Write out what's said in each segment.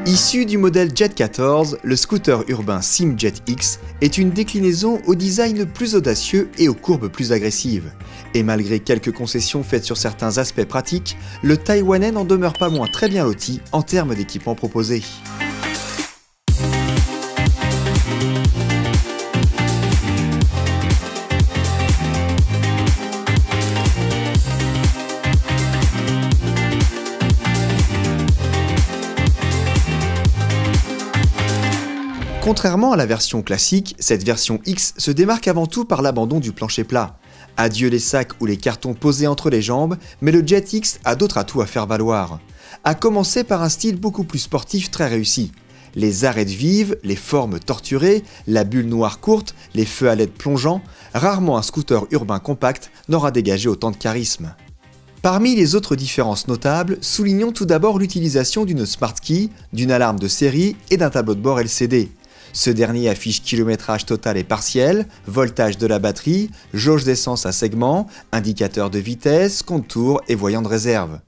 Issu du modèle Jet 14, le scooter urbain Sim Jet X est une déclinaison au design plus audacieux et aux courbes plus agressives. Et malgré quelques concessions faites sur certains aspects pratiques, le Taïwanais n'en demeure pas moins très bien loti en termes d'équipements proposés. Contrairement à la version classique, cette version X se démarque avant tout par l'abandon du plancher plat. Adieu les sacs ou les cartons posés entre les jambes, mais le Jet X a d'autres atouts à faire valoir. À commencer par un style beaucoup plus sportif très réussi. Les arêtes vives, les formes torturées, la bulle noire courte, les feux à LED plongeants, rarement un scooter urbain compact n'aura dégagé autant de charisme. Parmi les autres différences notables, soulignons tout d'abord l'utilisation d'une Smart Key, d'une alarme de série et d'un tableau de bord LCD. Ce dernier affiche kilométrage total et partiel, voltage de la batterie, jauge d'essence à segments, indicateur de vitesse, contour et voyant de réserve.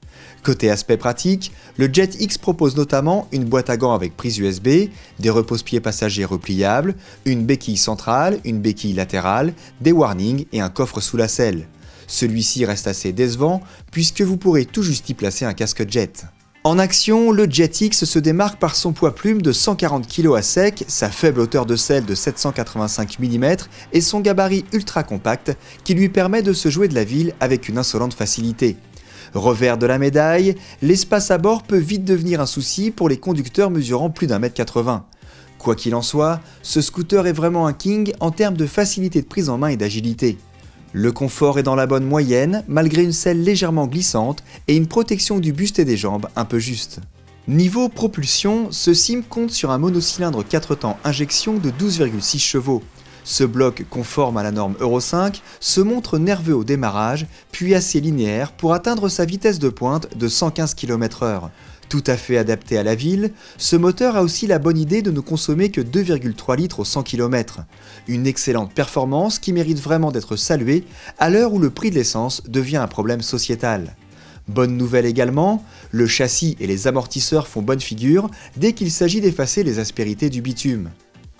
Côté aspect pratique, le Jet X propose notamment une boîte à gants avec prise USB, des repose-pieds passagers repliables, une béquille centrale, une béquille latérale, des warnings et un coffre sous la selle. Celui-ci reste assez décevant puisque vous pourrez tout juste y placer un casque jet. En action, le Jet X se démarque par son poids plume de 140 kg à sec, sa faible hauteur de selle de 785 mm et son gabarit ultra compact qui lui permet de se jouer de la ville avec une insolente facilité. Revers de la médaille, l'espace à bord peut vite devenir un souci pour les conducteurs mesurant plus d'1,80 m. Quoi qu'il en soit, ce scooter est vraiment un king en termes de facilité de prise en main et d'agilité. Le confort est dans la bonne moyenne, malgré une selle légèrement glissante et une protection du buste et des jambes un peu juste. Niveau propulsion, ce Sim compte sur un monocylindre 4 temps injection de 12,6 chevaux. Ce bloc, conforme à la norme Euro 5, se montre nerveux au démarrage, puis assez linéaire pour atteindre sa vitesse de pointe de 115 km/h. Tout à fait adapté à la ville, ce moteur a aussi la bonne idée de ne consommer que 2,3 litres au 100 km. Une excellente performance qui mérite vraiment d'être saluée à l'heure où le prix de l'essence devient un problème sociétal. Bonne nouvelle également, le châssis et les amortisseurs font bonne figure dès qu'il s'agit d'effacer les aspérités du bitume.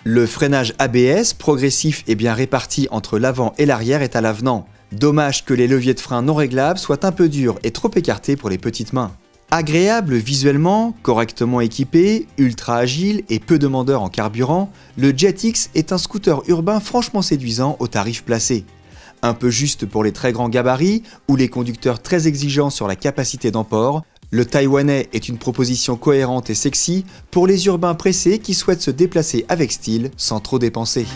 Le freinage ABS, progressif et bien réparti entre l'avant et l'arrière, est à l'avenant. Dommage que les leviers de frein non réglables soient un peu durs et trop écartés pour les petites mains. Agréable visuellement, correctement équipé, ultra agile et peu demandeur en carburant, le Jet X est un scooter urbain franchement séduisant aux tarifs placés. Un peu juste pour les très grands gabarits ou les conducteurs très exigeants sur la capacité d'emport, le Taïwanais est une proposition cohérente et sexy pour les urbains pressés qui souhaitent se déplacer avec style sans trop dépenser.